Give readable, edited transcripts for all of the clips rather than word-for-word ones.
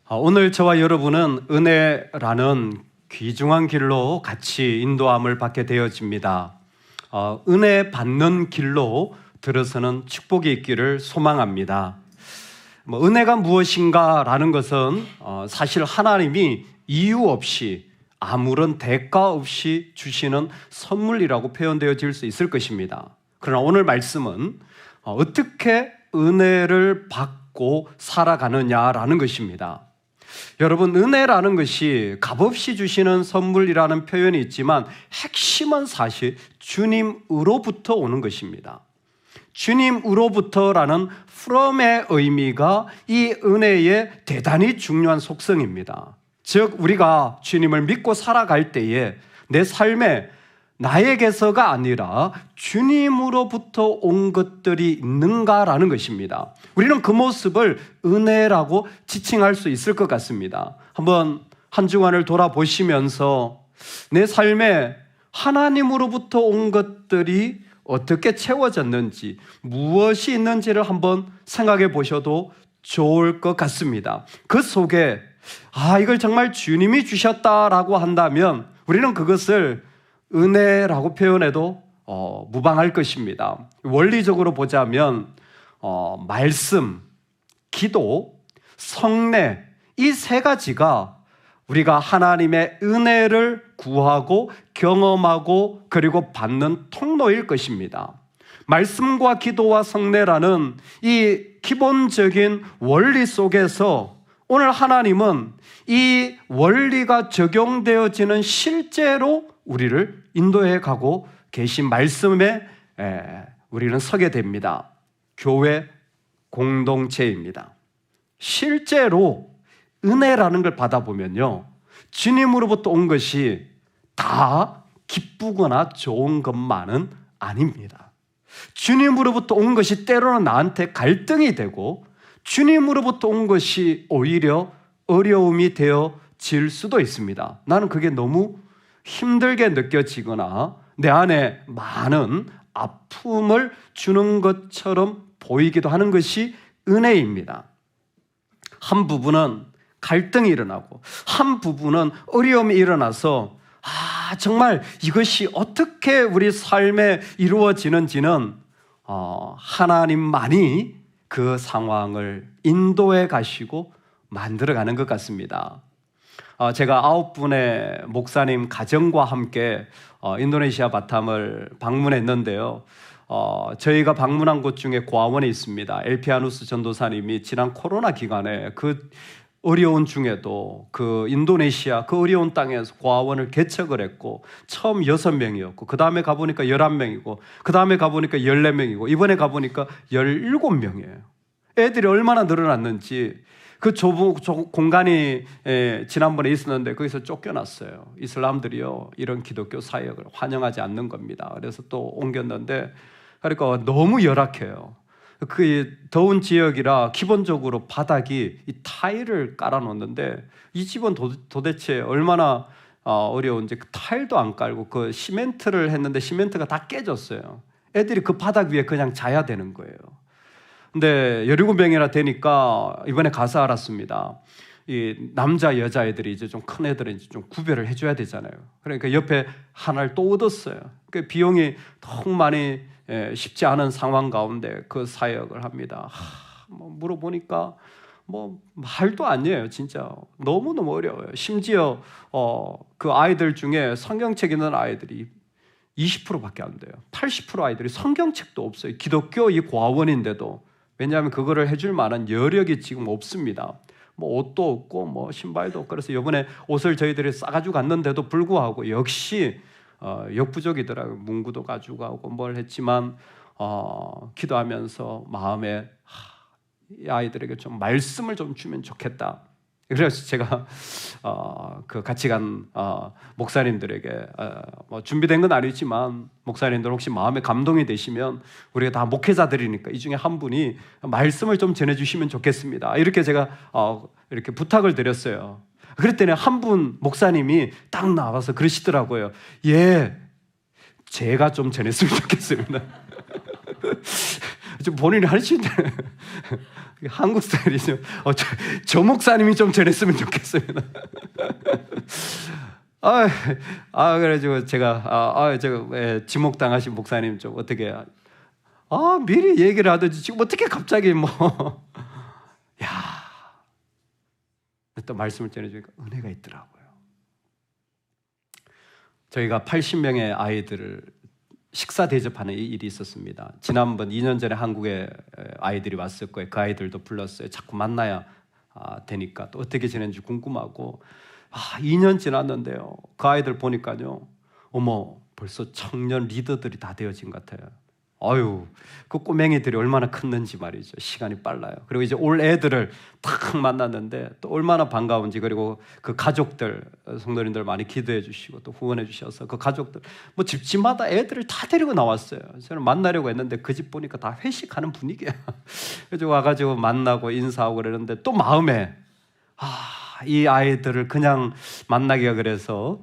오늘 저와 여러분은 은혜라는 귀중한 길로 같이 인도함을 받게 되어집니다. 은혜 받는 길로 들어서는 축복이 있기를 소망합니다. 은혜가 무엇인가라는 것은 사실 하나님이 이유 없이 아무런 대가 없이 주시는 선물이라고 표현되어질 수 있을 것입니다. 그러나 오늘 말씀은 어떻게 은혜를 받고 살아가느냐라는 것입니다. 여러분, 은혜라는 것이 값없이 주시는 선물이라는 표현이 있지만 핵심은 사실 주님으로부터 오는 것입니다. 주님으로부터라는 from의 의미가 이 은혜의 대단히 중요한 속성입니다. 즉, 우리가 주님을 믿고 살아갈 때에 내 삶에 나에게서가 아니라 주님으로부터 온 것들이 있는가라는 것입니다. 우리는 그 모습을 은혜라고 지칭할 수 있을 것 같습니다. 한번 한 주간을 돌아보시면서 내 삶에 하나님으로부터 온 것들이 어떻게 채워졌는지, 무엇이 있는지를 한번 생각해 보셔도 좋을 것 같습니다. 그 속에 이걸 정말 주님이 주셨다라고 한다면 우리는 그것을 은혜라고 표현해도 무방할 것입니다. 원리적으로 보자면 말씀, 기도, 성례, 이 세 가지가 우리가 하나님의 은혜를 구하고 경험하고 그리고 받는 통로일 것입니다. 말씀과 기도와 성례라는 이 기본적인 원리 속에서 오늘 하나님은 이 원리가 적용되어지는 실제로 우리를 인도해 가고 계신 말씀에 우리는 서게 됩니다. 교회 공동체입니다. 실제로 은혜라는 걸 받아보면요, 주님으로부터 온 것이 다 기쁘거나 좋은 것만은 아닙니다. 주님으로부터 온 것이 때로는 나한테 갈등이 되고 주님으로부터 온 것이 오히려 어려움이 되어질 수도 있습니다. 나는 그게 너무 힘들게 느껴지거나 내 안에 많은 아픔을 주는 것처럼 보이기도 하는 것이 은혜입니다. 한 부분은 갈등이 일어나고 한 부분은 어려움이 일어나서 정말 이것이 어떻게 우리 삶에 이루어지는지는 하나님만이 그 상황을 인도해 가시고 만들어가는 것 같습니다. 제가 9분의 목사님 가정과 함께 인도네시아 바탐을 방문했는데요. 저희가 방문한 곳 중에 고아원이 있습니다. 엘피아누스 전도사님이 지난 코로나 기간에 그 어려운 중에도 그 인도네시아 그 어려운 땅에서 고아원을 개척을 했고 처음 6명이었고 그 다음에 가보니까 11명이고 그 다음에 가보니까 14명이고 이번에 가보니까 17명이에요. 애들이 얼마나 늘어났는지 그 좁은 공간이 지난번에 있었는데 거기서 쫓겨났어요. 이슬람들이요, 이런 기독교 사역을 환영하지 않는 겁니다. 그래서 또 옮겼는데 그러니까 너무 열악해요. 그 더운 지역이라 기본적으로 바닥이 이 타일을 깔아놓는데 이 집은 도대체 얼마나 어려운지 그 타일도 안 깔고 그 시멘트를 했는데 시멘트가 다 깨졌어요. 애들이 그 바닥 위에 그냥 자야 되는 거예요. 근데 17명이나 되니까 이번에 가서 알았습니다. 이 남자 여자 애들이 이제 좀 큰 애들은 이제 좀 구별을 해줘야 되잖아요. 그러니까 옆에 하나를 또 얻었어요. 그 비용이 너무 많이 쉽지 않은 상황 가운데 그 사역을 합니다. 물어보니까 말도 아니에요. 진짜 너무너무 어려워요. 심지어 그 아이들 중에 성경책 있는 아이들이 20%밖에 안 돼요. 80% 아이들이 성경책도 없어요. 기독교 이 고아원인데도. 왜냐하면 그거를 해줄 만한 여력이 지금 없습니다. 옷도 없고 신발도 없고 그래서 이번에 옷을 저희들이 싸가지고 갔는데도 불구하고 역시 역부족이더라고요. 문구도 가지고 가고 뭘 했지만 기도하면서 마음에 이 아이들에게 좀 말씀을 좀 주면 좋겠다. 그래서 제가 그 같이 간 목사님들에게 준비된 건 아니지만 목사님들 혹시 마음에 감동이 되시면 우리가 다 목회자들이니까 이 중에 한 분이 말씀을 좀 전해주시면 좋겠습니다. 이렇게 제가 이렇게 부탁을 드렸어요. 그랬더니 한 분 목사님이 딱 나와서 그러시더라고요. 제가 좀 전했으면 좋겠습니다. 본인이 하시는데 한국 스타일이죠. 저 목사님이 좀 전했으면 좋겠습니다. 그래가지고 제가 지목당하신 목사님 좀 어떻게 미리 얘기를 하든지 지금 어떻게 갑자기 또 말씀을 전해주니까 은혜가 있더라고요. 저희가 80명의 아이들을 식사 대접하는 일이 있었습니다. 지난번 2년 전에 한국에 아이들이 왔을 거예요. 그 아이들도 불렀어요. 자꾸 만나야 되니까 또 어떻게 지내는지 궁금하고 2년 지났는데요. 그 아이들 보니까요. 어머, 벌써 청년 리더들이 다 되어진 것 같아요. 그 꼬맹이들이 얼마나 컸는지 말이죠. 시간이 빨라요. 그리고 이제 올 애들을 딱 만났는데 또 얼마나 반가운지, 그리고 그 가족들, 성도님들 많이 기도해 주시고 또 후원해 주셔서 그 가족들 집집마다 애들을 다 데리고 나왔어요. 저는 만나려고 했는데 그 집 보니까 다 회식하는 분위기야. 그래서 와가지고 만나고 인사하고 그러는데 또 마음에 이 아이들을 그냥 만나기가 그래서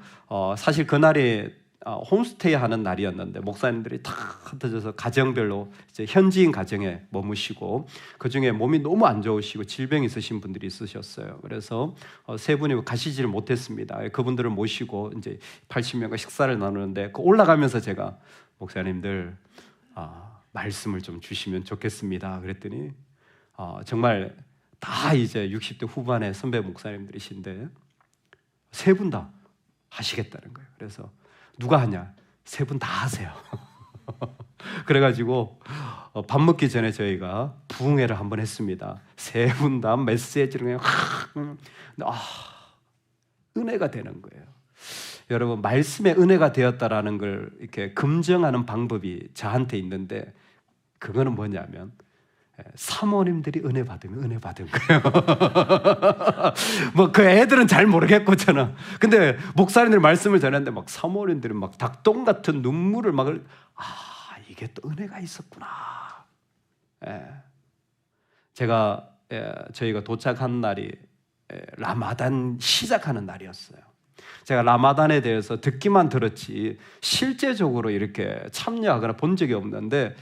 사실 그날이 홈스테이 하는 날이었는데 목사님들이 다 흩어져서 가정별로 이제 현지인 가정에 머무시고 그 중에 몸이 너무 안 좋으시고 질병이 있으신 분들이 있으셨어요. 그래서 세 분이 가시지를 못했습니다. 그분들을 모시고 이제 80명과 식사를 나누는데 올라가면서 제가 목사님들 말씀을 좀 주시면 좋겠습니다. 그랬더니 정말 다 이제 60대 후반의 선배 목사님들이신데 세 분 다 하시겠다는 거예요. 그래서 누가 하냐? 세 분 다 하세요. 그래가지고 밥 먹기 전에 저희가 부흥회를 한번 했습니다. 세 분 다 메시지를 그냥 은혜가 되는 거예요. 여러분, 말씀에 은혜가 되었다라는 걸 이렇게 검증하는 방법이 저한테 있는데 그거는 뭐냐면 사모님들이 은혜 받으면 은혜 받은 거예요. 그 애들은 잘 모르겠고 저는. 근데 목사님들 말씀을 전했는데 사모님들이 닭똥 같은 눈물을 이게 또 은혜가 있었구나. 저희가 도착한 날이 라마단 시작하는 날이었어요. 제가 라마단에 대해서 듣기만 들었지 실제적으로 이렇게 참여하거나 본 적이 없는데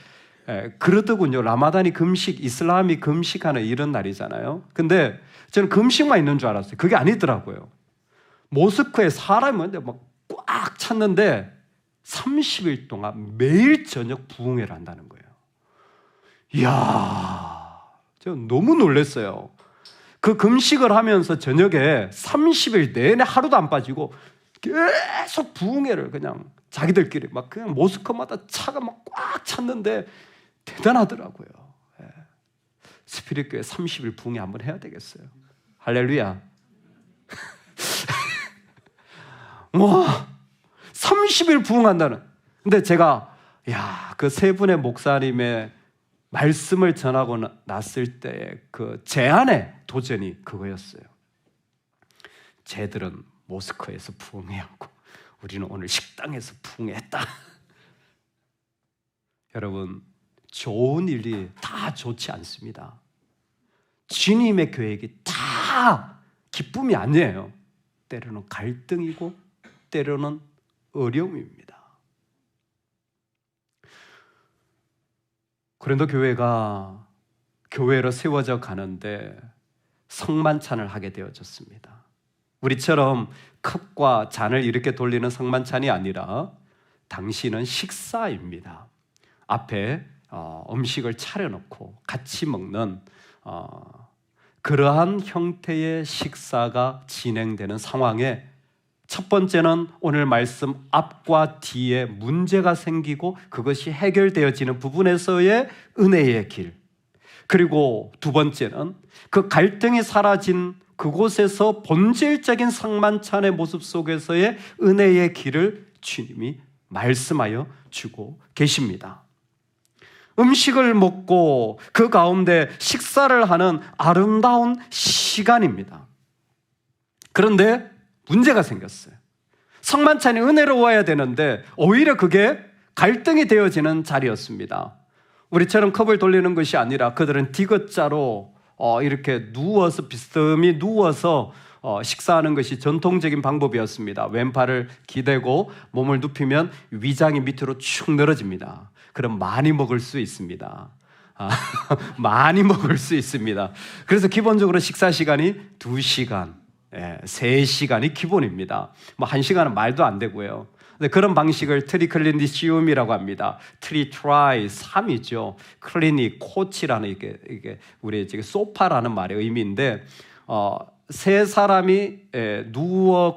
그러더군요. 라마단이 금식, 이슬람이 금식하는 이런 날이잖아요. 근데 저는 금식만 있는 줄 알았어요. 그게 아니더라고요. 모스크에 사람이 꽉 찼는데 30일 동안 매일 저녁 부흥회를 한다는 거예요. 이야, 제가 너무 놀랐어요. 그 금식을 하면서 저녁에 30일 내내 하루도 안 빠지고 계속 부흥회를 그냥 자기들끼리 그냥 모스크마다 차가 꽉 찼는데 대단하더라고요. 스피릿교회 30일 부흥회 한번 해야 되겠어요. 할렐루야. 30일 부흥한다는. 근데 제가 그 세 분의 목사님의 말씀을 전하고 났을 때의 그 제안의 도전이 그거였어요. 쟤들은 모스크에서 부흥회하고 우리는 오늘 식당에서 부흥했다. 여러분, 좋은 일이 다 좋지 않습니다. 주님의 계획이 다 기쁨이 아니에요. 때로는 갈등이고 때로는 어려움입니다. 고린도 교회가 교회로 세워져 가는데 성만찬을 하게 되어졌습니다. 우리처럼 컵과 잔을 이렇게 돌리는 성만찬이 아니라 당시는 식사입니다. 앞에 음식을 차려놓고 같이 먹는 그러한 형태의 식사가 진행되는 상황에 첫 번째는 오늘 말씀 앞과 뒤에 문제가 생기고 그것이 해결되어지는 부분에서의 은혜의 길, 그리고 두 번째는 그 갈등이 사라진 그곳에서 본질적인 성만찬의 모습 속에서의 은혜의 길을 주님이 말씀하여 주고 계십니다. 음식을 먹고 그 가운데 식사를 하는 아름다운 시간입니다. 그런데 문제가 생겼어요. 성만찬이 은혜로워야 되는데 오히려 그게 갈등이 되어지는 자리였습니다. 우리처럼 컵을 돌리는 것이 아니라 그들은 디귿자로 이렇게 누워서 비스듬히 누워서 식사하는 것이 전통적인 방법이었습니다. 왼팔을 기대고 몸을 눕히면 위장이 밑으로 축 늘어집니다. 그럼 많이 먹을 수 있습니다. 많이 먹을 수 있습니다. 그래서 기본적으로 식사 시간이 2시간, 3시간이 기본입니다. 뭐 1시간은 말도 안 되고요. 근데 그런 방식을 트리클리니시움이라고 합니다. 트라이 3이죠. 클리니 코치라는 이게 우리 지금 소파라는 말의 의미인데, 세 사람이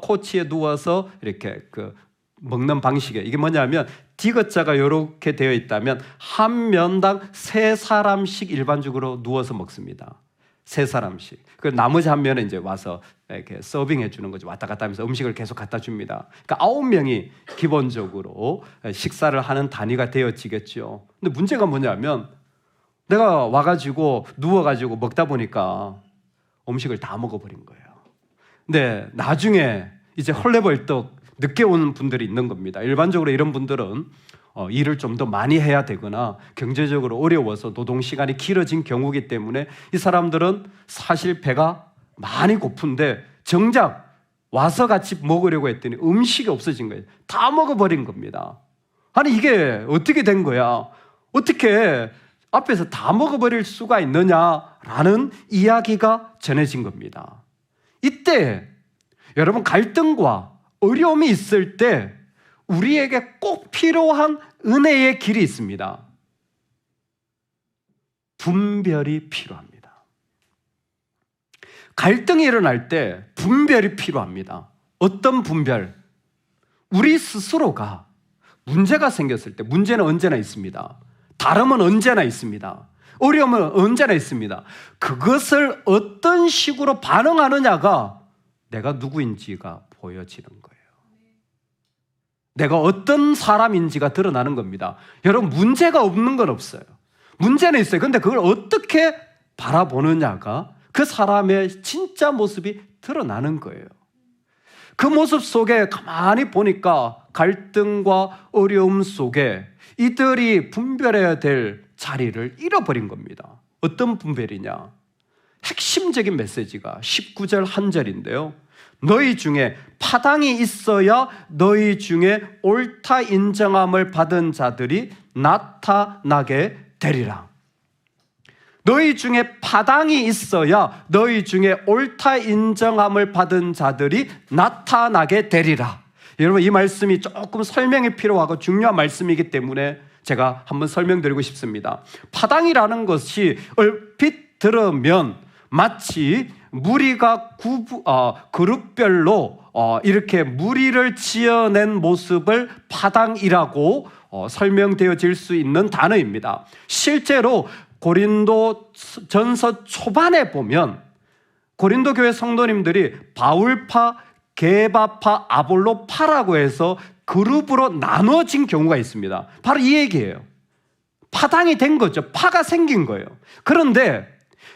코치에 누워서 이렇게 먹는 방식에, 이게 뭐냐면 디귿자가 이렇게 되어 있다면 한 면당 3사람씩 일반적으로 누워서 먹습니다. 3사람씩. 그 나머지 한 면은 이제 와서 이렇게 서빙해 주는 거죠. 왔다 갔다 하면서 음식을 계속 갖다 줍니다. 그러니까 9명이 기본적으로 식사를 하는 단위가 되어지겠죠. 근데 문제가 뭐냐면 내가 와가지고 누워가지고 먹다 보니까 음식을 다 먹어버린 거예요. 근데 나중에 이제 헐레벌떡 늦게 오는 분들이 있는 겁니다. 일반적으로 이런 분들은 일을 좀 더 많이 해야 되거나 경제적으로 어려워서 노동시간이 길어진 경우이기 때문에 이 사람들은 사실 배가 많이 고픈데 정작 와서 같이 먹으려고 했더니 음식이 없어진 거예요. 다 먹어버린 겁니다. 아니 이게 어떻게 된 거야? 어떻게 앞에서 다 먹어버릴 수가 있느냐라는 이야기가 전해진 겁니다. 이때 여러분, 갈등과 어려움이 있을 때 우리에게 꼭 필요한 은혜의 길이 있습니다. 분별이 필요합니다. 갈등이 일어날 때 분별이 필요합니다. 어떤 분별? 우리 스스로가 문제가 생겼을 때, 문제는 언제나 있습니다. 다름은 언제나 있습니다. 어려움은 언제나 있습니다. 그것을 어떤 식으로 반응하느냐가 내가 누구인지가 보여지는 거예요. 내가 어떤 사람인지가 드러나는 겁니다. 여러분, 문제가 없는 건 없어요. 문제는 있어요. 그런데 그걸 어떻게 바라보느냐가 그 사람의 진짜 모습이 드러나는 거예요. 그 모습 속에 가만히 보니까 갈등과 어려움 속에 이들이 분별해야 될 자리를 잃어버린 겁니다. 어떤 분별이냐? 핵심적인 메시지가 19절 한 절인데요. 너희 중에 파당이 있어야 너희 중에 옳다 인정함을 받은 자들이 나타나게 되리라. 너희 중에 파당이 있어야 너희 중에 옳다 인정함을 받은 자들이 나타나게 되리라. 여러분, 이 말씀이 조금 설명이 필요하고 중요한 말씀이기 때문에 제가 한번 설명드리고 싶습니다. 파당이라는 것이 얼핏 들으면 마치 무리가 그룹별로 이렇게 무리를 지어낸 모습을 파당이라고 설명되어질 수 있는 단어입니다. 실제로 고린도 전서 초반에 보면 고린도 교회 성도님들이 바울파, 게바파, 아볼로파라고 해서 그룹으로 나눠진 경우가 있습니다. 바로 이 얘기예요. 파당이 된 거죠. 파가 생긴 거예요. 그런데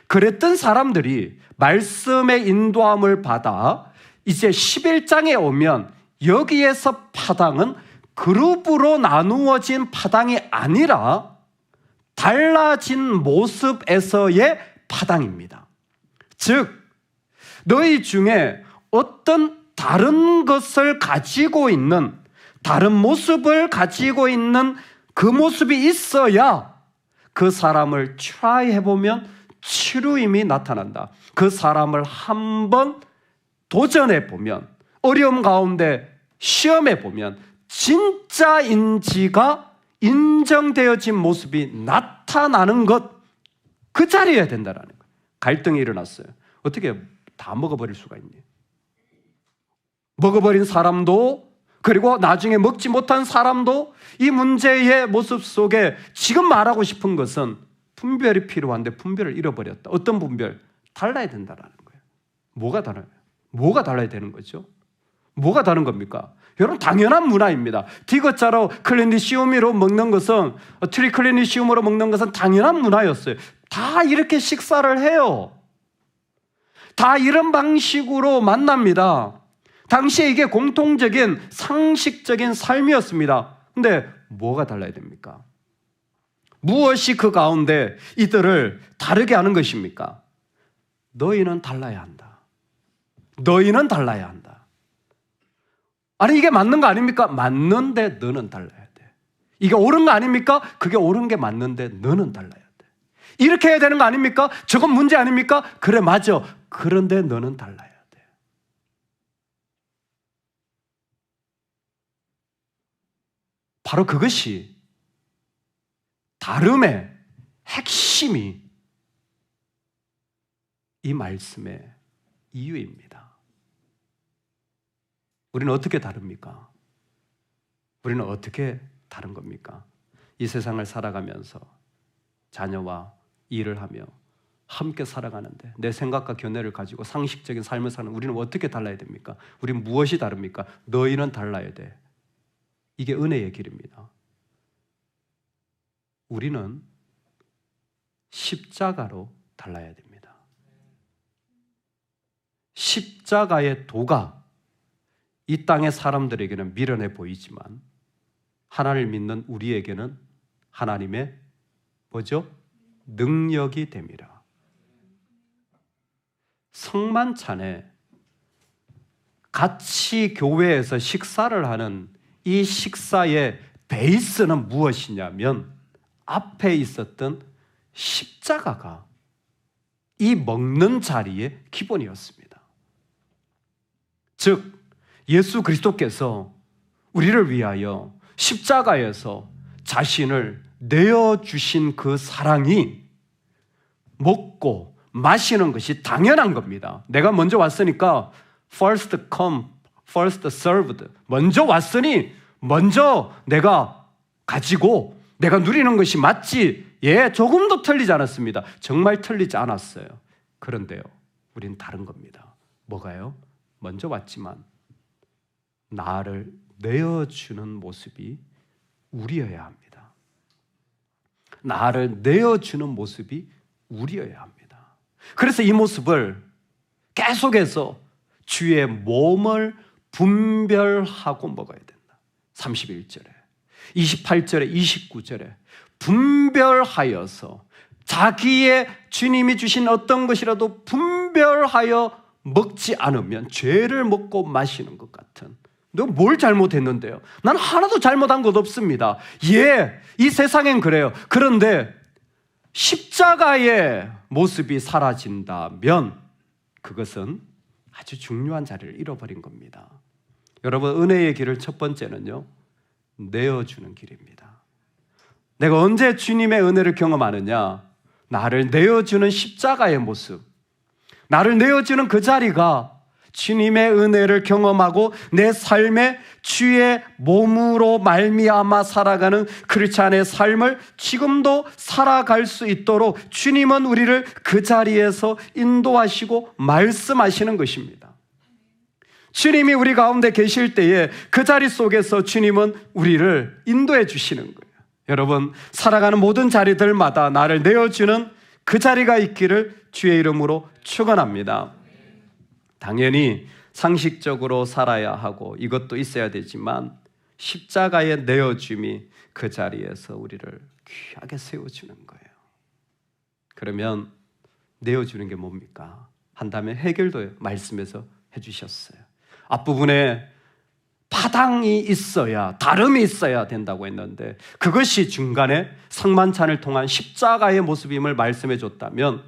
그랬던 사람들이 말씀의 인도함을 받아 이제 11장에 오면 여기에서 파당은 그룹으로 나누어진 파당이 아니라 달라진 모습에서의 파당입니다. 즉, 너희 중에 어떤 다른 것을 가지고 있는, 다른 모습을 가지고 있는 그 모습이 있어야 그 사람을 try 해보면 치료임이 나타난다. 그 사람을 한번 도전해 보면, 어려움 가운데 시험해 보면 진짜인지가 인정되어진 모습이 나타나는 것, 그 자리여야 된다는 거예요. 갈등이 일어났어요. 어떻게 다 먹어버릴 수가 있니? 먹어버린 사람도, 그리고 나중에 먹지 못한 사람도 이 문제의 모습 속에 지금 말하고 싶은 것은 분별이 필요한데 분별을 잃어버렸다. 어떤 분별? 달라야 된다는 거예요. 뭐가 달라요? 뭐가 달라야 되는 거죠? 뭐가 다른 겁니까? 여러분, 당연한 문화입니다. 디귿자로 클리니시움으로 먹는 것은, 트리클리니시움으로 먹는 것은 당연한 문화였어요. 다 이렇게 식사를 해요. 다 이런 방식으로 만납니다. 당시에 이게 공통적인 상식적인 삶이었습니다. 근데 뭐가 달라야 됩니까? 무엇이 그 가운데 이들을 다르게 하는 것입니까? 너희는 달라야 한다. 너희는 달라야 한다. 아니, 이게 맞는 거 아닙니까? 맞는데 너는 달라야 돼. 이게 옳은 거 아닙니까? 그게 옳은 게 맞는데 너는 달라야 돼. 이렇게 해야 되는 거 아닙니까? 저건 문제 아닙니까? 그래, 맞아. 그런데 너는 달라야 돼. 바로 그것이 다름의 핵심이 이 말씀의 이유입니다. 우리는 어떻게 다릅니까? 우리는 어떻게 다른 겁니까? 이 세상을 살아가면서 자녀와 일을 하며 함께 살아가는데 내 생각과 견해를 가지고 상식적인 삶을 사는 우리는 어떻게 달라야 됩니까? 우리는 무엇이 다릅니까? 너희는 달라야 돼. 이게 은혜의 길입니다. 우리는 십자가로 달라야 됩니다. 십자가의 도가 이 땅의 사람들에게는 미련해 보이지만 하나님을 믿는 우리에게는 하나님의 뭐죠? 능력이 됨이라. 성만찬에 같이 교회에서 식사를 하는 이 식사의 베이스는 무엇이냐면 앞에 있었던 십자가가 이 먹는 자리의 기본이었습니다. 즉 예수 그리스도께서 우리를 위하여 십자가에서 자신을 내어주신 그 사랑이 먹고 마시는 것이 당연한 겁니다. 내가 먼저 왔으니까 first come, first served. 먼저 왔으니 먼저 내가 가지고 내가 누리는 것이 맞지. 예, 조금도 틀리지 않았습니다. 정말 틀리지 않았어요. 그런데요, 우린 다른 겁니다. 뭐가요? 먼저 왔지만 나를 내어주는 모습이 우리여야 합니다. 나를 내어주는 모습이 우리여야 합니다. 그래서 이 모습을 계속해서 주의 몸을 분별하고 먹어야 된다. 31절에, 28절에, 29절에 분별하여서 자기의 주님이 주신 어떤 것이라도 분별하여 먹지 않으면 죄를 먹고 마시는 것 같은, 너 뭘 잘못했는데요? 난 하나도 잘못한 것 없습니다. 예, 이 세상엔 그래요. 그런데 십자가의 모습이 사라진다면 그것은 아주 중요한 자리를 잃어버린 겁니다. 여러분, 은혜의 길을 첫 번째는요, 내어주는 길입니다. 내가 언제 주님의 은혜를 경험하느냐? 나를 내어주는 십자가의 모습, 나를 내어주는 그 자리가 주님의 은혜를 경험하고 내 삶에 주의 몸으로 말미암아 살아가는 크리스찬의 삶을 지금도 살아갈 수 있도록 주님은 우리를 그 자리에서 인도하시고 말씀하시는 것입니다. 주님이 우리 가운데 계실 때에 그 자리 속에서 주님은 우리를 인도해 주시는 거예요. 여러분, 살아가는 모든 자리들마다 나를 내어주는 그 자리가 있기를 주의 이름으로 축원합니다. 당연히 상식적으로 살아야 하고 이것도 있어야 되지만 십자가의 내어줌이 그 자리에서 우리를 귀하게 세워주는 거예요. 그러면 내어주는 게 뭡니까? 한다면 해결도 말씀에서 해주셨어요. 앞부분에 파당이 있어야, 다름이 있어야 된다고 했는데 그것이 중간에 상만찬을 통한 십자가의 모습임을 말씀해 줬다면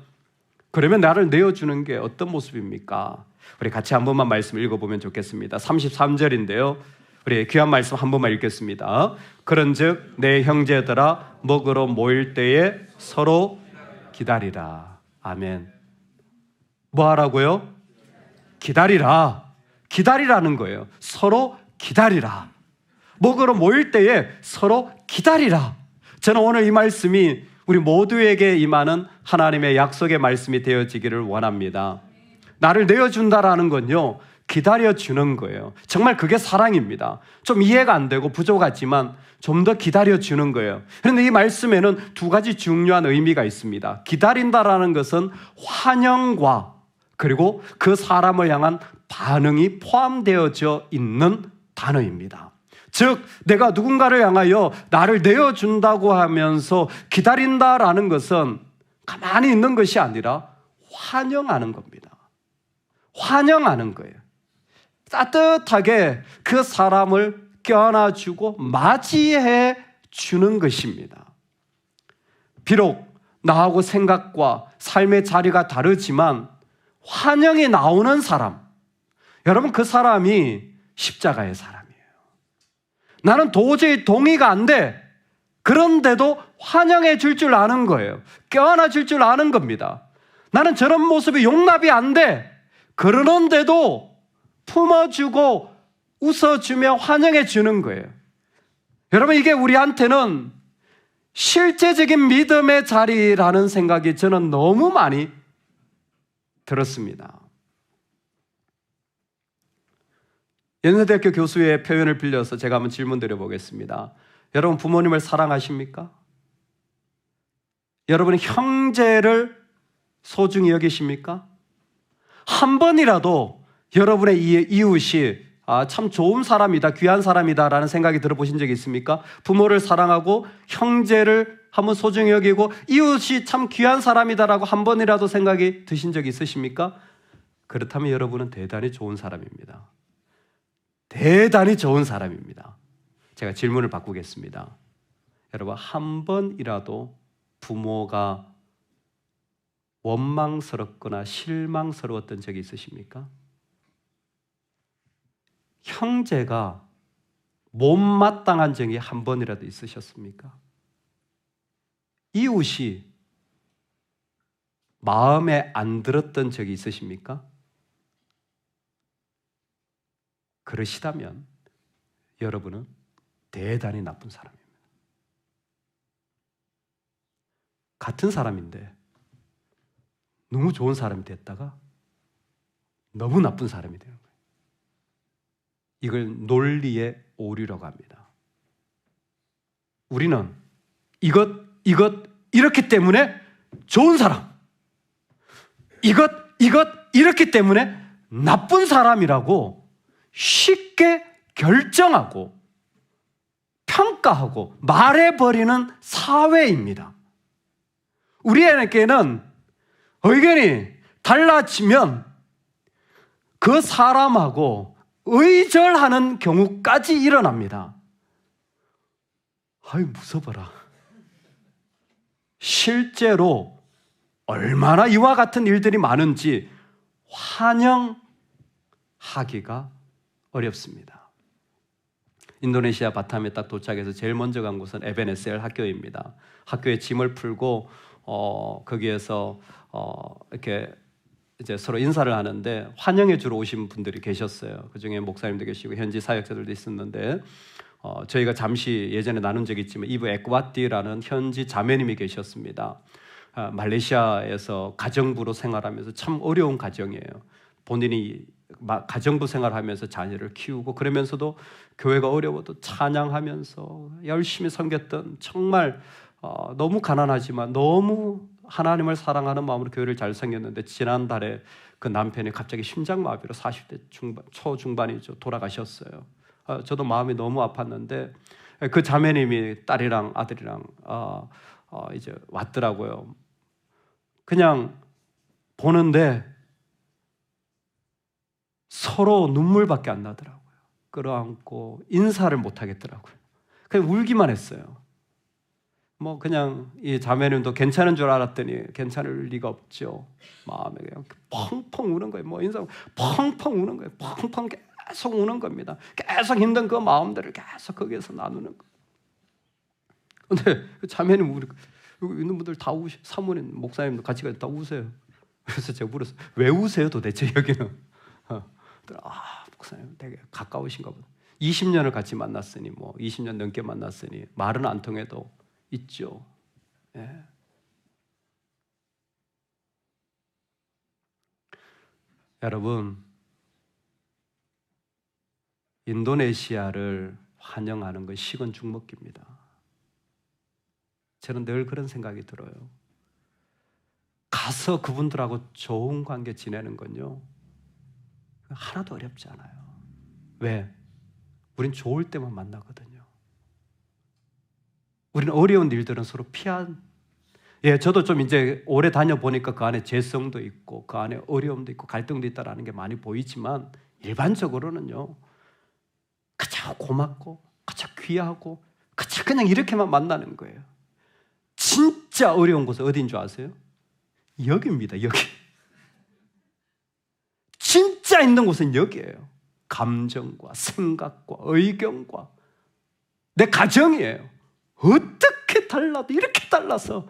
그러면 나를 내어주는 게 어떤 모습입니까? 우리 같이 한 번만 말씀 읽어보면 좋겠습니다. 33절인데요. 우리 귀한 말씀 한 번만 읽겠습니다. 그런즉 내 형제들아 먹으러 모일 때에 서로 기다리라. 아멘. 뭐 하라고요? 기다리라. 기다리라는 거예요. 서로 기다리라. 먹으러 모일 때에 서로 기다리라. 저는 오늘 이 말씀이 우리 모두에게 임하는 하나님의 약속의 말씀이 되어지기를 원합니다. 나를 내어준다라는 건요, 기다려주는 거예요. 정말 그게 사랑입니다. 좀 이해가 안 되고 부족하지만 좀 더 기다려주는 거예요. 그런데 이 말씀에는 두 가지 중요한 의미가 있습니다. 기다린다라는 것은 환영과 그리고 그 사람을 향한 반응이 포함되어져 있는 단어입니다. 즉 내가 누군가를 향하여 나를 내어준다고 하면서 기다린다라는 것은 가만히 있는 것이 아니라 환영하는 겁니다. 환영하는 거예요. 따뜻하게 그 사람을 껴안아주고 맞이해 주는 것입니다. 비록 나하고 생각과 삶의 자리가 다르지만 환영이 나오는 사람, 여러분 그 사람이 십자가의 사람이에요. 나는 도저히 동의가 안 돼. 그런데도 환영해 줄 줄 아는 거예요. 껴안아 줄 줄 아는 겁니다. 나는 저런 모습이 용납이 안 돼. 그러는데도 품어주고 웃어주며 환영해 주는 거예요. 여러분 이게 우리한테는 실제적인 믿음의 자리라는 생각이 저는 너무 많이 들었습니다. 연세대학교 교수의 표현을 빌려서 제가 한번 질문 드려보겠습니다. 여러분 부모님을 사랑하십니까? 여러분은 형제를 소중히 여기십니까? 한 번이라도 여러분의 이웃이 참 좋은 사람이다, 귀한 사람이다 라는 생각이 들어보신 적이 있습니까? 부모를 사랑하고 형제를 한번 소중히 여기고 이웃이 참 귀한 사람이다라고 한 번이라도 생각이 드신 적이 있으십니까? 그렇다면 여러분은 대단히 좋은 사람입니다. 대단히 좋은 사람입니다. 제가 질문을 바꾸겠습니다. 여러분 한 번이라도 부모가 원망스럽거나 실망스러웠던 적이 있으십니까? 형제가 못마땅한 적이 한 번이라도 있으셨습니까? 이웃이 마음에 안 들었던 적이 있으십니까? 그러시다면 여러분은 대단히 나쁜 사람입니다. 같은 사람인데 너무 좋은 사람이 됐다가 너무 나쁜 사람이 되는 거예요. 이걸 논리의 오류라고 합니다. 우리는 이것 이렇기 때문에 좋은 사람, 이것 이렇기 때문에 나쁜 사람이라고 쉽게 결정하고 평가하고 말해버리는 사회입니다. 우리에게는 의견이 달라지면 그 사람하고 의절하는 경우까지 일어납니다. 아이 무서워라. 실제로 얼마나 이와 같은 일들이 많은지 환영하기가 어렵습니다. 인도네시아 바탐에 딱 도착해서 제일 먼저 간 곳은 에베네셀 학교입니다. 학교에 짐을 풀고 거기에서 이렇게 이제 서로 인사를 하는데 환영해 주러 오신 분들이 계셨어요. 그 중에 목사님도 계시고 현지 사역자들도 있었는데 저희가 잠시 예전에 나눈 적이 있지만 이브 에크와티라는 현지 자매님이 계셨습니다. 말레이시아에서 가정부로 생활하면서 참 어려운 가정이에요. 본인이 가정부 생활하면서 자녀를 키우고 그러면서도 교회가 어려워도 찬양하면서 열심히 섬겼던 정말 너무 가난하지만 너무 하나님을 사랑하는 마음으로 교회를 잘 섬겼는데 지난달에 그 남편이 갑자기 심장마비로 40대 초중반이죠. 돌아가셨어요. 저도 마음이 너무 아팠는데 그 자매님이 딸이랑 아들이랑 이제 왔더라고요. 그냥 보는데 서로 눈물밖에 안 나더라고요. 끌어안고 인사를 못 하겠더라고요. 그냥 울기만 했어요. 뭐 그냥 이 자매님도 괜찮은 줄 알았더니 괜찮을 리가 없죠. 마음에 그냥 펑펑 우는 거예요. 뭐 인사 펑펑 우는 거예요. 펑펑 계속 우는 겁니다. 계속 힘든 그 마음들을 계속 거기에서 나누는 거예요. 근데 그 자매님 우리 여기 있는 분들 다 사모님, 목사님도 같이 다 우세요. 그래서 제가 물었어요. 왜 우세요 도대체 여기는? 목사님 되게 가까우신가 보다. 20년을 같이 만났으니 뭐 20년 넘게 만났으니 말은 안 통해도 있죠. 예. 여러분, 인도네시아를 환영하는 건 식은 죽 먹기입니다. 저는 늘 그런 생각이 들어요. 가서 그분들하고 좋은 관계 지내는 건요 하나도 어렵지 않아요. 왜? 우린 좋을 때만 만나거든요. 우리는 어려운 일들은 서로 저도 좀 이제 오래 다녀보니까 그 안에 재성도 있고 그 안에 어려움도 있고 갈등도 있다라는 게 많이 보이지만 일반적으로는요 그저 고맙고 그저 귀하고 그저 그냥 이렇게만 만나는 거예요. 진짜 어려운 곳은 어디인 줄 아세요? 여기입니다. 여기. 진짜 있는 곳은 여기예요. 감정과 생각과 의견과 내 가정이에요. 어떻게 달라도 이렇게 달라서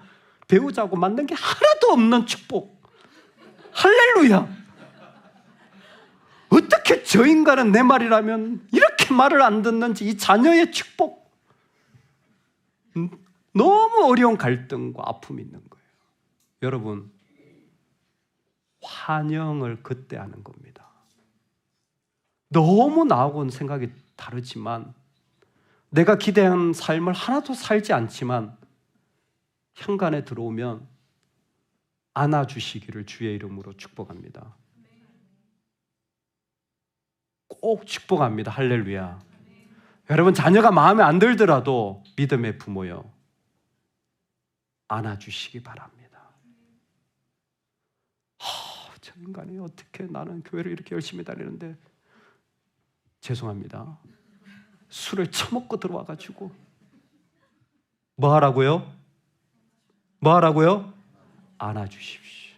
배우자고 만난 게 하나도 없는 축복. 할렐루야. 어떻게 저 인간은 내 말이라면 이렇게 말을 안 듣는지, 이 자녀의 축복. 너무 어려운 갈등과 아픔이 있는 거예요. 여러분, 환영을 그때 하는 겁니다. 너무 나하고는 생각이 다르지만, 내가 기대한 삶을 하나도 살지 않지만 현관에 들어오면 안아주시기를 주의 이름으로 축복합니다. 꼭 축복합니다. 할렐루야. 여러분, 자녀가 마음에 안 들더라도 믿음의 부모요, 안아주시기 바랍니다. 저 인간이 어떻게, 나는 교회를 이렇게 열심히 다니는데, 죄송합니다, 술을 처먹고 들어와가지고 뭐 하라고요? 뭐 하라고요? 안아주십시오.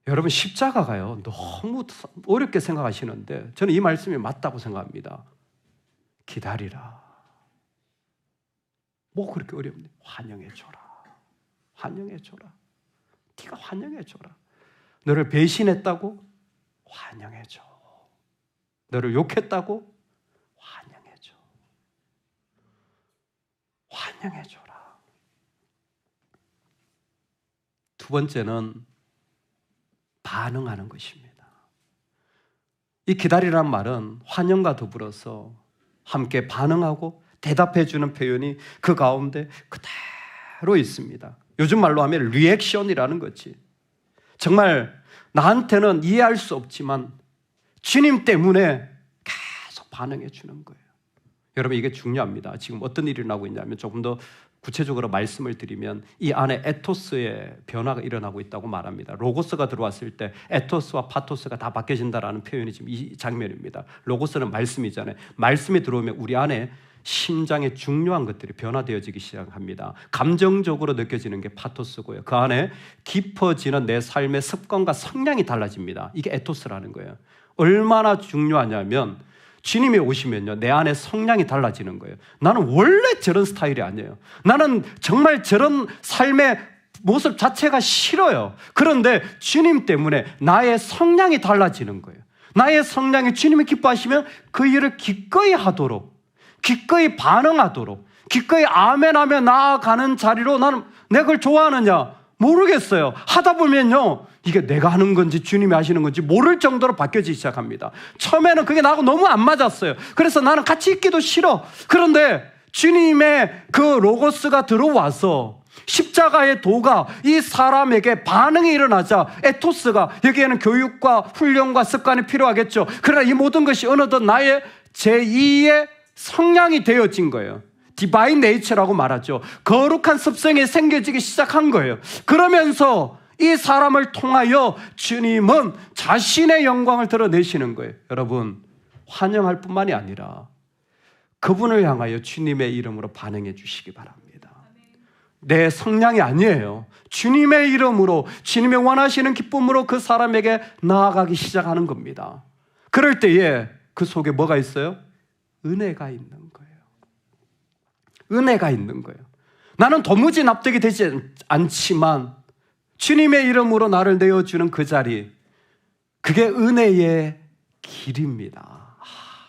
여러분, 십자가가요, 너무 어렵게 생각하시는데 저는 이 말씀이 맞다고 생각합니다. 기다리라. 뭐 그렇게 어렵니? 환영해줘라. 환영해줘라. 네가 환영해줘라. 너를 배신했다고? 환영해줘. 너를 욕했다고? 환영해줘. 환영해줘라. 두 번째는 반응하는 것입니다. 이 기다리라는 말은 환영과 더불어서 함께 반응하고 대답해주는 표현이 그 가운데 그대로 있습니다. 요즘 말로 하면 리액션이라는 거지. 정말 나한테는 이해할 수 없지만 주님 때문에 계속 반응해 주는 거예요. 여러분, 이게 중요합니다. 지금 어떤 일이 일어나고 있냐면, 조금 더 구체적으로 말씀을 드리면 이 안에 에토스의 변화가 일어나고 있다고 말합니다. 로고스가 들어왔을 때 에토스와 파토스가 다 바뀌어진다라는 표현이 지금 이 장면입니다. 로고스는 말씀이잖아요. 말씀이 들어오면 우리 안에 심장의 중요한 것들이 변화되어지기 시작합니다. 감정적으로 느껴지는 게 파토스고요. 그 안에 깊어지는 내 삶의 습관과 성향이 달라집니다. 이게 에토스라는 거예요. 얼마나 중요하냐면, 주님이 오시면요, 내 안에 성향이 달라지는 거예요. 나는 원래 저런 스타일이 아니에요. 나는 정말 저런 삶의 모습 자체가 싫어요. 그런데 주님 때문에 나의 성향이 달라지는 거예요. 나의 성향이 주님이 기뻐하시면 그 일을 기꺼이 하도록, 기꺼이 반응하도록, 기꺼이 아멘하며 나아가는 자리로, 나는 내가 그걸 좋아하느냐? 모르겠어요. 하다 보면요, 이게 내가 하는 건지 주님이 하시는 건지 모를 정도로 바뀌어지기 시작합니다. 처음에는 그게 나하고 너무 안 맞았어요. 그래서 나는 같이 있기도 싫어. 그런데 주님의 그 로고스가 들어와서 십자가의 도가 이 사람에게 반응이 일어나자 에토스가, 여기에는 교육과 훈련과 습관이 필요하겠죠. 그러나 이 모든 것이 어느덧 나의 제2의 성향이 되어진 거예요. 디바인 네이처라고 말하죠. 거룩한 습성이 생겨지기 시작한 거예요. 그러면서 이 사람을 통하여 주님은 자신의 영광을 드러내시는 거예요. 여러분, 환영할 뿐만이 아니라 그분을 향하여 주님의 이름으로 반응해 주시기 바랍니다. 내 성향이 아니에요. 주님의 이름으로, 주님의 원하시는 기쁨으로 그 사람에게 나아가기 시작하는 겁니다. 그럴 때에 그 속에 뭐가 있어요? 은혜가 있는 거예요. 은혜가 있는 거예요. 나는 도무지 납득이 되지 않지만 주님의 이름으로 나를 내어주는 그 자리, 그게 은혜의 길입니다.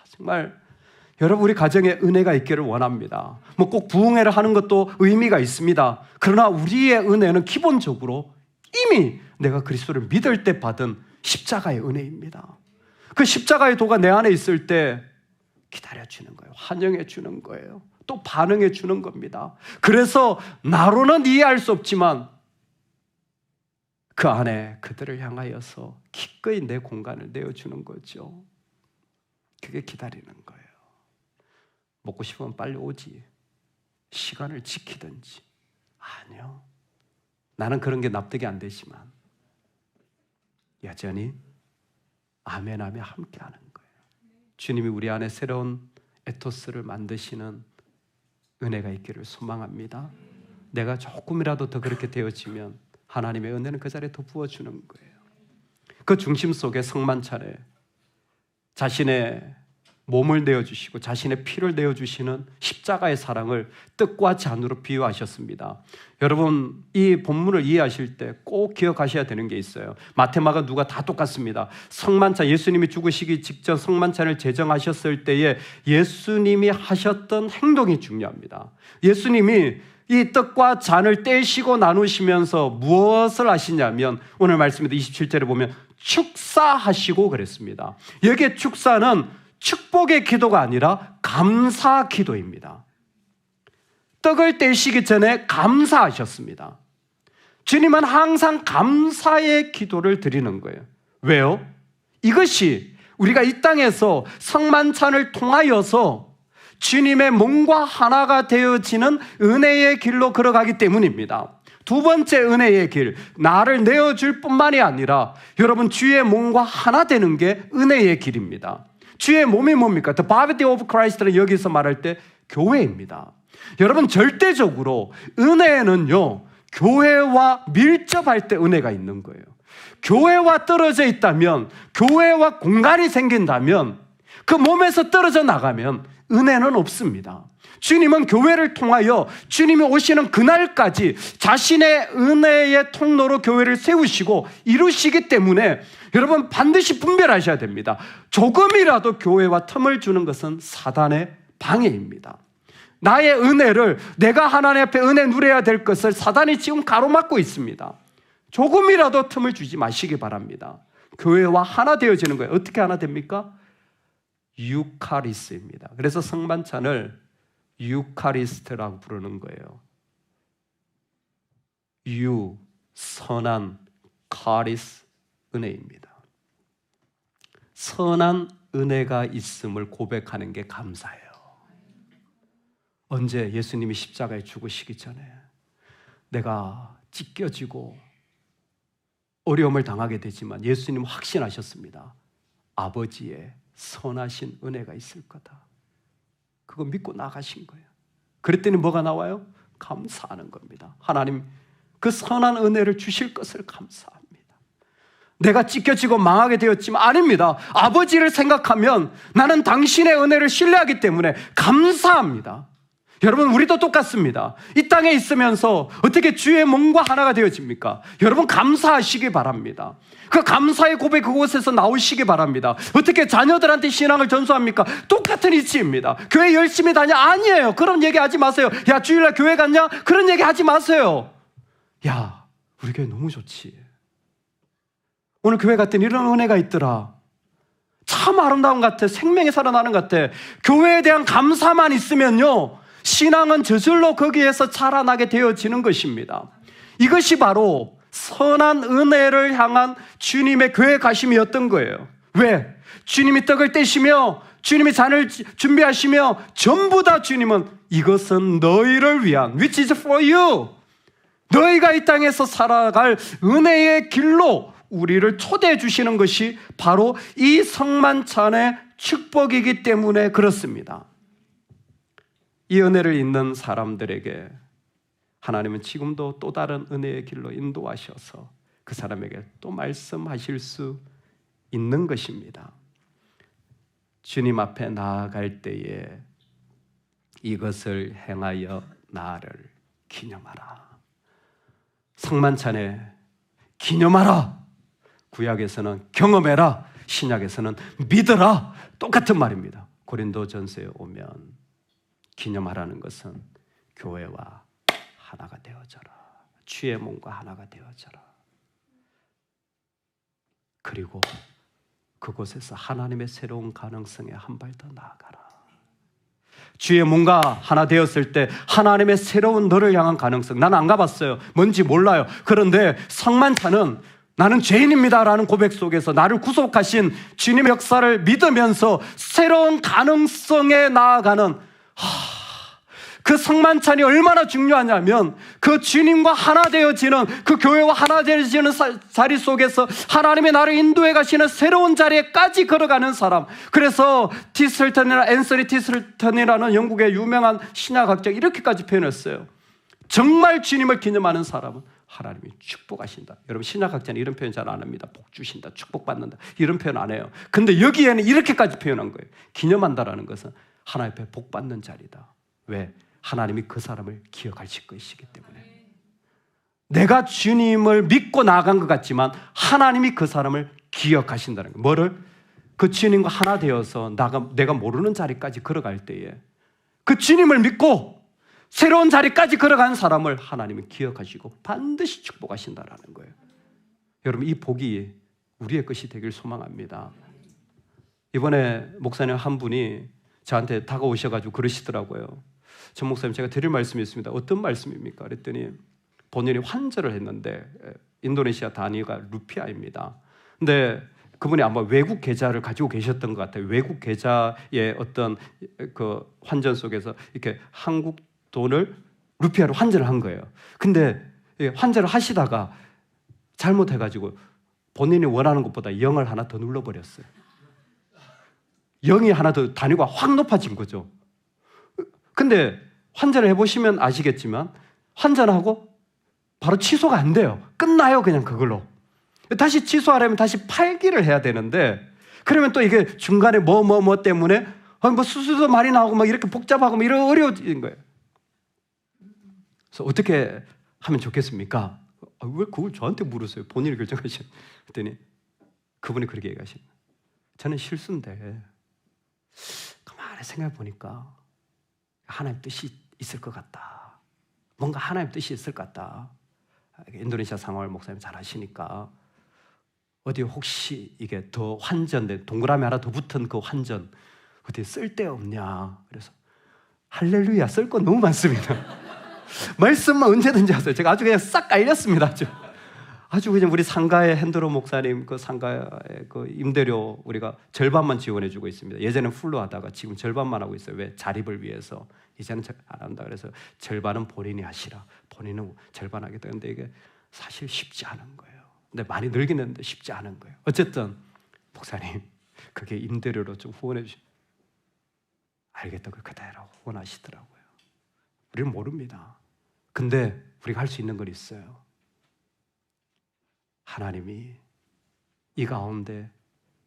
정말 여러분, 우리 가정에 은혜가 있기를 원합니다. 뭐 꼭 부흥회를 하는 것도 의미가 있습니다. 그러나 우리의 은혜는 기본적으로 이미 내가 그리스도를 믿을 때 받은 십자가의 은혜입니다. 그 십자가의 도가 내 안에 있을 때 기다려주는 거예요. 환영해 주는 거예요. 또 반응해 주는 겁니다. 그래서 나로는 이해할 수 없지만 그 안에 그들을 향하여서 기꺼이 내 공간을 내어주는 거죠. 그게 기다리는 거예요. 먹고 싶으면 빨리 오지, 시간을 지키든지. 아니요, 나는 그런 게 납득이 안 되지만 여전히 아멘하며 함께하는 거예요. 주님이 우리 안에 새로운 에토스를 만드시는 은혜가 있기를 소망합니다. 내가 조금이라도 더 그렇게 되어지면 하나님의 은혜는 그 자리에 더 부어주는 거예요. 그 중심 속에 성만찬에 자신의 몸을 내어주시고 자신의 피를 내어주시는 십자가의 사랑을 뜻과 잔으로 비유하셨습니다. 여러분, 이 본문을 이해하실 때 꼭 기억하셔야 되는 게 있어요. 마태, 마가, 누가 다 똑같습니다. 성만찬, 예수님이 죽으시기 직전 성만찬을 제정하셨을 때에 예수님이 하셨던 행동이 중요합니다. 예수님이 이 떡과 잔을 떼시고 나누시면서 무엇을 하시냐면 오늘 말씀에도 27절에 보면 축사하시고 그랬습니다. 여기에 축사는 축복의 기도가 아니라 감사 기도입니다. 떡을 떼시기 전에 감사하셨습니다. 주님은 항상 감사의 기도를 드리는 거예요. 왜요? 이것이 우리가 이 땅에서 성만찬을 통하여서 주님의 몸과 하나가 되어지는 은혜의 길로 걸어가기 때문입니다. 두 번째 은혜의 길, 나를 내어줄 뿐만이 아니라 여러분, 주의 몸과 하나 되는 게 은혜의 길입니다. 주의 몸이 뭡니까? The body of Christ는 여기서 말할 때 교회입니다. 여러분, 절대적으로 은혜는요, 교회와 밀접할 때 은혜가 있는 거예요. 교회와 떨어져 있다면, 교회와 공간이 생긴다면, 그 몸에서 떨어져 나가면 은혜는 없습니다. 주님은 교회를 통하여 주님이 오시는 그날까지 자신의 은혜의 통로로 교회를 세우시고 이루시기 때문에 여러분, 반드시 분별하셔야 됩니다. 조금이라도 교회와 틈을 주는 것은 사단의 방해입니다. 나의 은혜를, 내가 하나님 앞에 은혜 누려야 될 것을 사단이 지금 가로막고 있습니다. 조금이라도 틈을 주지 마시기 바랍니다. 교회와 하나 되어지는 거예요. 어떻게 하나 됩니까? 유카리스입니다. 그래서 성만찬을 유카리스트라고 부르는 거예요. 유, 선한, 카리스, 은혜입니다. 선한 은혜가 있음을 고백하는 게 감사해요. 언제? 예수님이 십자가에 죽으시기 전에 내가 찢겨지고 어려움을 당하게 되지만 예수님은 확신하셨습니다. 아버지의 선하신 은혜가 있을 거다. 그거 믿고 나가신 거예요. 그랬더니 뭐가 나와요? 감사하는 겁니다. 하나님, 그 선한 은혜를 주실 것을 감사합니다. 내가 찢겨지고 망하게 되었지만 아닙니다. 아버지를 생각하면 나는 당신의 은혜를 신뢰하기 때문에 감사합니다. 여러분, 우리도 똑같습니다. 이 땅에 있으면서 어떻게 주의 몸과 하나가 되어집니까? 여러분, 감사하시기 바랍니다. 그 감사의 고백 그곳에서 나오시기 바랍니다. 어떻게 자녀들한테 신앙을 전수합니까? 똑같은 이치입니다. 교회 열심히 다녀? 아니에요. 그런 얘기 하지 마세요. 야, 주일날 교회 갔냐? 그런 얘기 하지 마세요. 야, 우리 교회 너무 좋지. 오늘 교회 갔더니 이런 은혜가 있더라. 참 아름다운 것 같아. 생명이 살아나는 것 같아. 교회에 대한 감사만 있으면요, 신앙은 저절로 거기에서 자라나게 되어지는 것입니다. 이것이 바로 선한 은혜를 향한 주님의 교회 가심이었던 거예요. 왜? 주님이 떡을 떼시며 주님이 잔을 준비하시며 전부 다 주님은 이것은 너희를 위한, which is for you, 너희가 이 땅에서 살아갈 은혜의 길로 우리를 초대해 주시는 것이 바로 이 성만찬의 축복이기 때문에 그렇습니다. 이 은혜를 잊는 사람들에게 하나님은 지금도 또 다른 은혜의 길로 인도하셔서 그 사람에게 또 말씀하실 수 있는 것입니다. 주님 앞에 나아갈 때에 이것을 행하여 나를 기념하라. 성만찬에 기념하라. 구약에서는 경험해라, 신약에서는 믿어라. 똑같은 말입니다. 고린도전서에 오면 기념하라는 것은 교회와 하나가 되어져라. 주의 몸과 하나가 되어져라. 그리고 그곳에서 하나님의 새로운 가능성에 한 발 더 나아가라. 주의 몸과 하나 되었을 때 하나님의 새로운 너를 향한 가능성, 나는 안 가봤어요. 뭔지 몰라요. 그런데 성만찬은 나는 죄인입니다라는 고백 속에서 나를 구속하신 주님의 역사를 믿으면서 새로운 가능성에 나아가는, 그 성만찬이 얼마나 중요하냐면 그 주님과 하나 되어지는, 그 교회와 하나 되어지는 자리 속에서 하나님의 나를 인도해 가시는 새로운 자리에까지 걸어가는 사람. 그래서 앤서니 티슬턴이라는 영국의 유명한 신약학자가 이렇게까지 표현했어요. 정말 주님을 기념하는 사람은 하나님이 축복하신다. 여러분 신약학자는 이런 표현 잘 안 합니다. 복 주신다, 축복받는다 이런 표현 안 해요. 근데 여기에는 이렇게까지 표현한 거예요. 기념한다라는 것은 하나님 앞에 복받는 자리다. 왜? 하나님이 그 사람을 기억하실 것이기 때문에. 내가 주님을 믿고 나아간 것 같지만 하나님이 그 사람을 기억하신다는 거예요. 뭐를? 그 주님과 하나 되어서 내가 모르는 자리까지 걸어갈 때에 그 주님을 믿고 새로운 자리까지 걸어간 사람을 하나님이 기억하시고 반드시 축복하신다라는 거예요. 여러분 이 복이 우리의 것이 되길 소망합니다. 이번에 목사님 한 분이 저한테 다가오셔가지고 그러시더라고요. 전 목사님 제가 드릴 말씀이 있습니다. 어떤 말씀입니까? 그랬더니 본인이 환전을 했는데 인도네시아 단위가 루피아입니다. 근데 그분이 아마 외국 계좌를 가지고 계셨던 것 같아요. 외국 계좌의 어떤 그 환전 속에서 이렇게 한국 돈을 루피아로 환전을 한 거예요. 근데 환전을 하시다가 잘못해가지고 본인이 원하는 것보다 0을 하나 더 눌러버렸어요. 0이 하나 더 단위가 확 높아진 거죠. 근데 환전을 해보시면 아시겠지만 환전하고 바로 취소가 안 돼요. 끝나요 그냥 그걸로. 다시 취소하려면 다시 팔기를 해야 되는데 그러면 또 이게 중간에 뭐 때문에 뭐 수수도 많이 나오고 막 이렇게 복잡하고 막 이런 어려워진 거예요. 그래서 어떻게 하면 좋겠습니까? 왜 그걸 저한테 물으세요? 본인이 결정하신. 그랬더니 그분이 그렇게 얘기하신. 저는 실수인데 가만히 생각해 보니까 하나님 뜻이 있을 것 같다. 뭔가 하나님 뜻이 있을 것 같다. 인도네시아 상황을 목사님 잘 아시니까 어디 혹시 이게 더 환전된 동그라미 하나 더 붙은 그 환전 어디 쓸데없냐. 그래서 할렐루야 쓸 건 너무 많습니다. 말씀만 언제든지 하세요. 제가 아주 그냥 싹 깔렸습니다. 아주 그냥 우리 상가의 핸드로 목사님 그 상가의 그 임대료 우리가 절반만 지원해주고 있습니다. 예전엔 풀로 하다가 지금 절반만 하고 있어요. 왜? 자립을 위해서. 이제는 안 한다. 그래서 절반은 본인이 하시라. 본인은 절반 하겠다. 근데 이게 사실 쉽지 않은 거예요. 근데 많이 늘긴 했는데 쉽지 않은 거예요. 어쨌든 목사님 그게 임대료로 좀 후원해 주시면 알겠다. 그대로 후원하시더라고요. 우리는 모릅니다. 근데 우리가 할 수 있는 건 있어요. 하나님이 이 가운데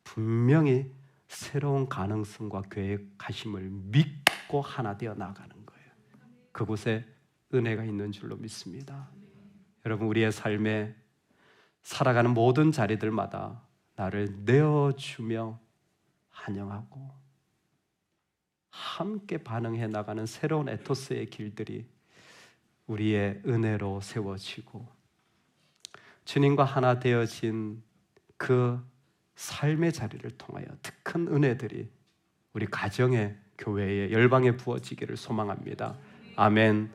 분명히 새로운 가능성과 계획하심을 믿고 하나 되어 나가는 거예요. 그곳에 은혜가 있는 줄로 믿습니다. 여러분 우리의 삶에 살아가는 모든 자리들마다 나를 내어주며 환영하고 함께 반응해 나가는 새로운 에토스의 길들이 우리의 은혜로 세워지고 주님과 하나 되어진 그 삶의 자리를 통하여 더 큰 은혜들이 우리 가정에 교회에 열방에 부어지기를 소망합니다. 아멘.